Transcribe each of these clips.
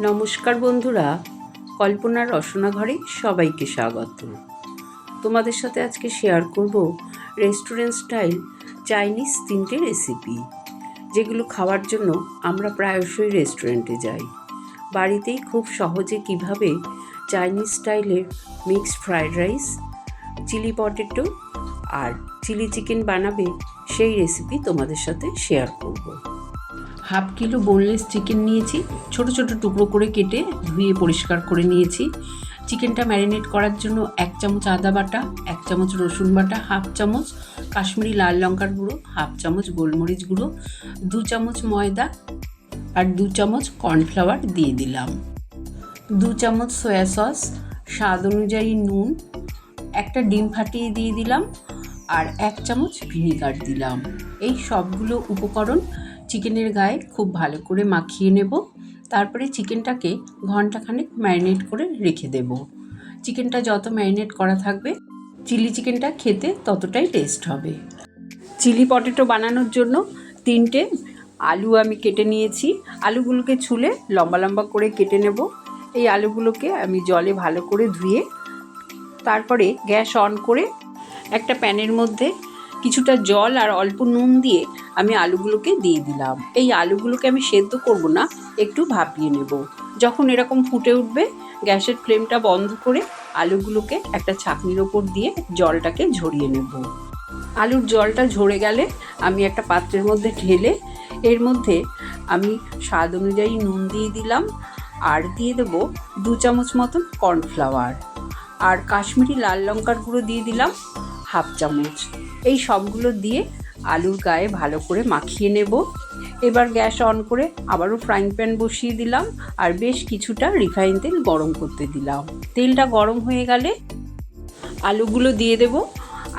নমস্কার বন্ধুরা, কল্পনার রসনা ঘরে সবাইকে স্বাগত। তোমাদের সাথে আজকে শেয়ার করব রেস্টুরেন্ট স্টাইল চাইনিজ 3টে রেসিপি, যেগুলো খাওয়ার জন্য আমরা প্রায়শই রেস্টুরেন্টে যাই। বাড়িতেই খুব সহজে কিভাবে চাইনিজ স্টাইলের mixed fried rice, chilli potato আর চিলি চিকেন বানাবে সেই রেসিপি তোমাদের সাথে শেয়ার করব। 1/2 কিলো বোনলেস চিকেন নিয়েছি, ছোট ছোট টুকরো করে কেটে ধুয়ে পরিষ্কার করে নিয়েছি। চিকেনটা ম্যারিনেট করার জন্য 1 চামচ আদা বাটা, 1 চামচ রসুন বাটা, 1/2 চামচ কাশ্মীরি লাল লঙ্কার গুঁড়ো, 1/2 চামচ গোলমরিচ গুঁড়ো, 2 চামচ ময়দা আর 2 চামচ কর্নফ্লাওয়ার দিয়ে দিলাম, 2 চামচ সয়া সস, স্বাদ অনুযায়ী নুন, একটা ডিম ফাটিয়ে দিয়ে দিলাম আর 1 চামচ ভিনিগার দিলাম। এই সবগুলো উপকরণ চিকেনের গায়ে খুব ভালো করে মাখিয়ে নেব। তারপরে চিকেনটাকে ঘন্টাখানেক ম্যারিনেট করে রেখে দেব। চিকেনটা যত ম্যারিনেট করা থাকবে চিলি চিকেনটা খেতে ততটাই টেস্ট হবে। চিলি পটেটো বানানোর জন্য 3টে আলু আমি কেটে নিয়েছি। আলুগুলোকে ছুলে লম্বা লম্বা করে কেটে নেব। এই আলুগুলোকে আমি জলে ভালো করে ধুয়ে তারপরে গ্যাস অন করে একটা প্যানের মধ্যে কিছুটা জল আর অল্প নুন দিয়ে আমি আলুগুলোকে দিয়ে দিলাম। এই আলুগুলোকে আমি সেদ্ধ করব না, একটু ভাপিয়ে নেব। যখন এরকম ফুটে উঠবে গ্যাসের ফ্লেমটা বন্ধ করে আলুগুলোকে একটা ছাঁকনির ওপর দিয়ে জলটাকে ঝরিয়ে নেব। আলুর জলটা ঝরে গেলে আমি একটা পাত্রের মধ্যে ঢেলে এর মধ্যে আমি স্বাদ অনুযায়ী নুন দিয়ে দিলাম আর দিয়ে দেব 2 চামচ মতন কর্নফ্লাওয়ার আর কাশ্মীরি লাল লঙ্কার গুঁড়ো দিয়ে দিলাম 1/2 চামচ। এই সবগুলো দিয়ে আলুর গায়ে ভালো করে মাখিয়ে নেব। এবার গ্যাস অন করে আবারও ফ্রাইং প্যান বসিয়ে দিলাম আর বেশ কিছুটা রিফাইন তেল গরম করতে দিলাম। তেলটা গরম হয়ে গেলে আলুগুলো দিয়ে দেব।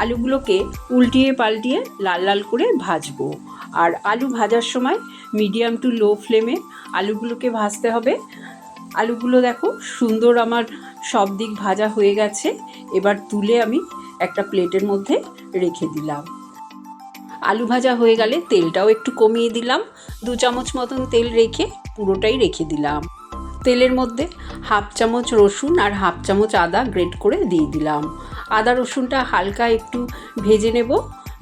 আলুগুলোকে উল্টিয়ে পাল্টিয়ে লাল লাল করে ভাজবো। আর আলু ভাজার সময় মিডিয়াম টু লো ফ্লেমে আলুগুলোকে ভাজতে হবে। আলুগুলো দেখো সুন্দর আমার সব দিক ভাজা হয়ে গেছে। এবার তুলে আমি একটা প্লেটের মধ্যে রেখে দিলাম। আলু ভাজা হয়ে গেলে তেলটাও একটু কমিয়ে দিলাম। 2 চামচ মতন তেল রেখে পুরোটাই রেখে দিলাম। তেলের মধ্যে 1/2 চামচ রসুন আর 1/2 চামচ আদা গ্রেট করে দিয়ে দিলাম। আদা রসুনটা হালকা একটু ভেজে নেব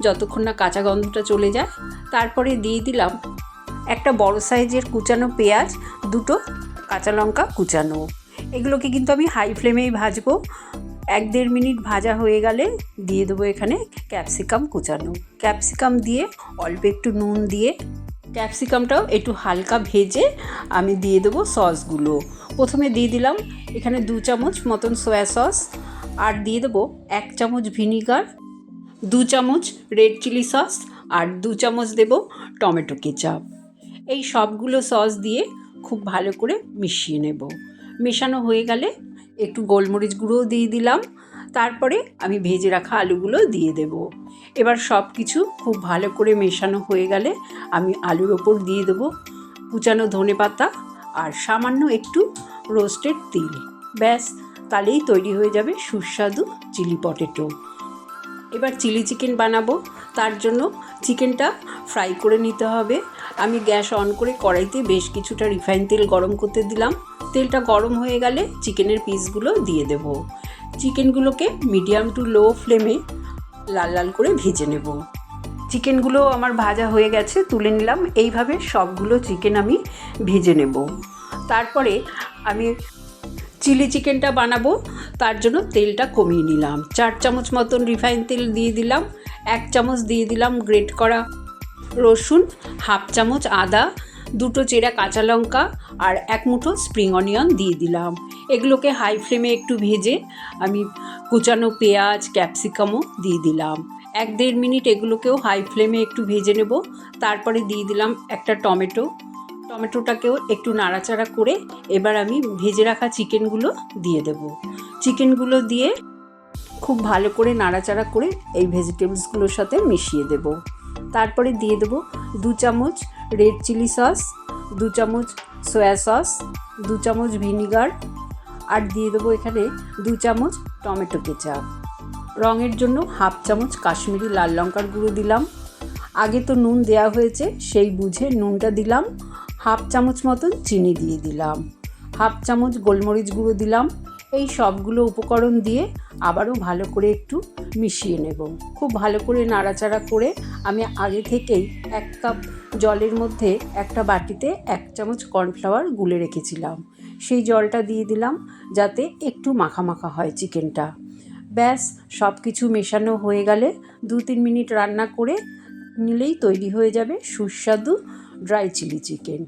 যতক্ষণ না কাঁচা গন্ধটা চলে যায়। তারপরে দিয়ে দিলাম একটা বড় সাইজের কুচানো পেঁয়াজ, 2টো কাঁচা লঙ্কা কুচানো। এগুলোকে কিন্তু আমি হাই ফ্লেমেই ভাজবো। 1-1.5 মিনিট ভাজা হয়ে গেলে দিয়ে দেবো এখানে ক্যাপসিকাম কুচানো। ক্যাপসিকাম দিয়ে অল্প একটু নুন দিয়ে ক্যাপসিকামটাও একটু হালকা ভেজে আমি দিয়ে দেবো সসগুলো। প্রথমে দিয়ে দিলাম এখানে 2 চামচ মতন সয়া সস আর দিয়ে দেবো 1 চামচ ভিনিগার, 2 চামচ রেড চিলি সস আর 2 চামচ দেবো টমেটো কেচাপ। এই সবগুলো সস দিয়ে খুব ভালো করে মিশিয়ে নেব। মেশানো হয়ে গেলে একটু গোলমরিচ গুঁড়োও দিয়ে দিলাম। তারপরে আমি ভেজে রাখা আলুগুলো দিয়ে দেব। এবার সব কিছু খুব ভালো করে মেশানো হয়ে গেলে আমি আলুর ওপর দিয়ে দেবো কুচানো ধনেপাতা আর সামান্য একটু রোস্টেড তিল। ব্যাস, তাহলেই তৈরি হয়ে যাবে সুস্বাদু চিলি পটেটো। এবার চিলি চিকেন বানাবো। তার জন্য চিকেনটা ফ্রাই করে নিতে হবে। আমি গ্যাস অন করে কড়াইতে বেশ কিছুটা রিফাইন তেল গরম করতে দিলাম। তেলটা গরম হয়ে গেলে চিকেনের পিসগুলো দিয়ে দেব। চিকেনগুলোকে মিডিয়াম টু লো ফ্লেমে লাল লাল করে ভেজে নেব। চিকেনগুলো আমার ভাজা হয়ে গেছে, তুলে নিলাম। এইভাবে সবগুলো চিকেন আমি ভেজে নেব। তারপরে আমি চিলি চিকেনটা বানাবো, তার জন্য তেলটা কমিয়ে নিলাম। 4 চামচ মতন রিফাইন তেল দিয়ে দিলাম। 1 চামচ দিয়ে দিলাম গ্রেট করা রসুন, 1/2 চামচ আদা, 2টো চেরা কাঁচা লঙ্কা আর 1 মুঠো স্প্রিং অনিয়ন দিয়ে দিলাম। এগুলোকে হাই ফ্লেমে একটু ভেজে আমি কুচানো পেঁয়াজ ক্যাপসিকামও দিয়ে দিলাম। 1-1.5 মিনিট এগুলোকেও হাই ফ্লেমে একটু ভেজে নেব। তারপরে দিয়ে দিলাম একটা টমেটোটাকেও একটু নাড়াচাড়া করে এবার আমি ভেজে রাখা চিকেনগুলো দিয়ে দেব। চিকেনগুলো দিয়ে খুব ভালো করে নাড়াচাড়া করে এই ভেজিটেবলসগুলোর সাথে মিশিয়ে দেব। তারপরে দিয়ে দেব 2 চামচ রেড চিলি সস, 2 চামচ সয়া সস, 2 চামচ ভিনিগার আর দিয়ে দেবো এখানে 2 চামচ টমেটো কেচাপ। রঙের জন্য 1/2 চামচ কাশ্মীরি লাল লঙ্কার গুঁড়ো দিলাম। আগে তো নুন দেওয়া হয়েছে, সেই বুঝে নুনটা দিলাম। 1/2 চামচ মতন চিনি দিয়ে দিলাম। হাফ চামচ গোলমরিচ গুঁড়ো দিলাম। এই সবগুলো উপকরণ দিয়ে আবারও ভালো করে একটু মিশিয়ে নেব। খুব ভালো করে নাড়াচাড়া করে আমি আগে থেকেই 1 কাপ জলের মধ্যে একটা বাটিতে 1 চামচ কর্নফ্লাওয়ার গুলে রেখেছিলাম। সেই জলটা দিয়ে দিলাম যাতে একটু মাখা মাখা হয় চিকেনটা। ব্যাস, সব কিছু মেশানো হয়ে গেলে 2-3 মিনিট রান্না করে নিলেই তৈরি হয়ে যাবে সুস্বাদু ড্রাই চিলি চিকেন।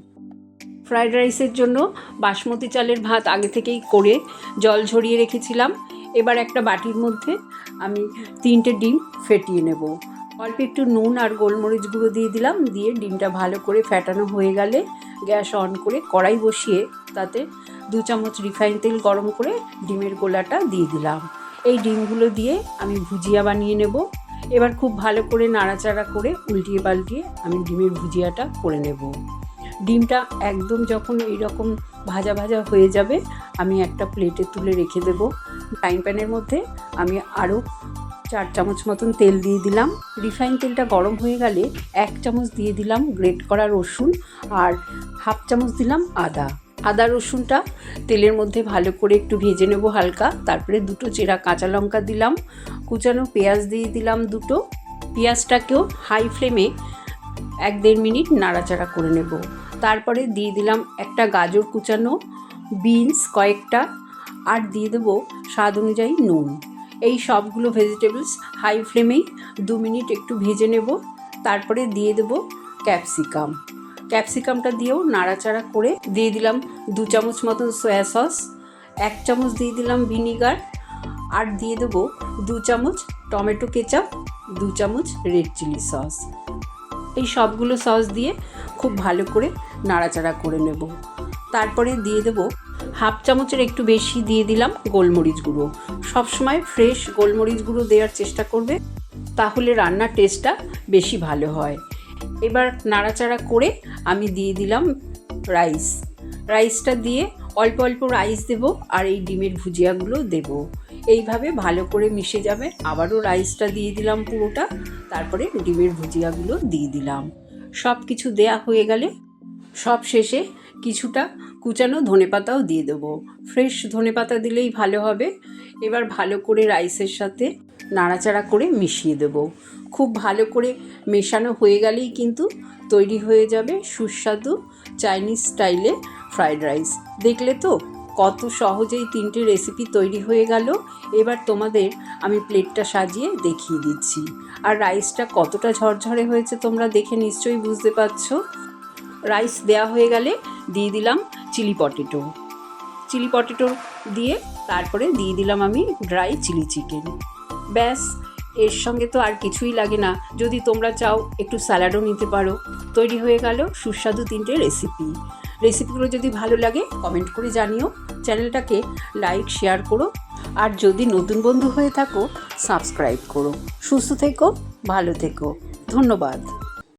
ফ্রায়েড রাইসের জন্য বাসমতি চালের ভাত আগে থেকেই করে জল ঝরিয়ে রেখেছিলাম। এবার একটা বাটির মধ্যে আমি 3টে ডিম ফেটিয়ে নেব। অল্প একটু নুন আর গোলমরিচ গুঁড়ো দিয়ে দিলাম। দিয়ে ডিমটা ভালো করে ফেটানো হয়ে গেলে গ্যাস অন করে কড়াই বসিয়ে তাতে 2 চামচ রিফাইন তেল গরম করে ডিমের গোলাটা দিয়ে দিলাম। এই ডিমগুলো দিয়ে আমি ভুজিয়া বানিয়ে নেব। এবার খুব ভালো করে নাড়াচাড়া করে উল্টিয়ে পাল্টিয়ে আমি ডিমের ভুজিয়াটা করে নেব। ডিমটা একদম যখন এইরকম ভাজা ভাজা হয়ে যাবে আমি একটা প্লেটে তুলে রেখে দেব। ফ্রাইং প্যানের মধ্যে আমি আরও 4 চামচ মতন তেল দিয়ে দিলাম। রিফাইন তেলটা গরম হয়ে গেলে 1 চামচ দিয়ে দিলাম গ্রেট করা রসুন আর হাফ চামচ দিলাম আদা রসুনটা তেলের মধ্যে ভালো করে একটু ভেজে নেব হালকা। তারপরে 2টো চেরা কাঁচা লঙ্কা দিলাম, কুচানো পেঁয়াজ দিয়ে দিলাম 2টো। পেঁয়াজটাকেও হাই ফ্লেমে 1-1.5 মিনিট নাড়াচাড়া করে নেব। তারপরে দিয়ে দিলাম একটা গাজর কুচানো, বিনস কয়েকটা, আর দিয়ে দেবো স্বাদ অনুযায়ী নুন। এই সবগুলো ভেজিটেবলস হাই ফ্লেমেই 2 মিনিট একটু ভেজে নেব। তারপরে দিয়ে দেবো ক্যাপসিকামটা দিয়েও নাড়াচাড়া করে দিয়ে দিলাম 2 চামচ মতন সয়া সস, 1 চামচ দিয়ে দিলাম ভিনিগার, আর দিয়ে দেবো 2 চামচ টমেটো কেচাপ, 2 চামচ রেড চিলি সস। এই সবগুলো সস দিয়ে খুব ভালো করে নাড়াচাড়া করে নেব। তারপরে দিয়ে দেবো হাফ চামচের একটু বেশি দিয়ে দিলাম গোলমরিচ গুঁড়ো। সবসময় ফ্রেশ গোলমরিচ গুঁড়ো দেওয়ার চেষ্টা করবে, তাহলে রান্নার টেস্টটা বেশি ভালো হয়। এবার নাড়াচাড়া করে আমি দিয়ে দিলাম রাইসটা দিয়ে অল্প অল্প রাইস দেব আর এই ডিমের ভুজিয়াগুলো দেব। এইভাবে ভালো করে মিশে যাবে। আবারও রাইসটা দিয়ে দিলাম পুরোটা, তারপরে ডিমের ভুজিয়াগুলো দিয়ে দিলাম। সব কিছু দেয়া হয়ে গেলে সব শেষে কিছুটা কুচানো ধনেপাতাও দিয়ে দেবো। ফ্রেশ ধনেপাতা দিলেই ভালো হবে। এবার ভালো করে রাইসের সাথে নাড়াচাড়া করে মিশিয়ে দেব। খুব ভালো করে মেশানো হয়ে গেলেই কিন্তু তৈরি হয়ে যাবে সুস্বাদু চাইনিজ স্টাইলে ফ্রায়েড রাইস। দেখলে তো কত সহজেই 3টে রেসিপি তৈরি হয়ে গেল। এবার তোমাদের আমি প্লেটটা সাজিয়ে দেখিয়ে দিচ্ছি। আর রাইসটা কতটা ঝরঝরে হয়েছে তোমরা দেখে নিশ্চয়ই বুঝতে পারছো। রাইস দেয়া হয়ে গেলে দিয়ে দিলাম চিলি পটেটো দিয়ে তারপরে দিয়ে দিলাম আমি ড্রাই চিলি চিকেন। ব্যাস, এর সঙ্গে তো আর কিছুই লাগে না। যদি তোমরা চাও একটু স্যালাডও নিতে পারো। তৈরি হয়ে গেল সুস্বাদু 3টে রেসিপিগুলো যদি ভালো লাগে কমেন্ট করে জানিও। চ্যানেলটাকে লাইক শেয়ার করো, আর যদি নতুন বন্ধু হয়ে থাকো সাবস্ক্রাইব করো। সুস্থ থেকো, ভালো থেকো, ধন্যবাদ।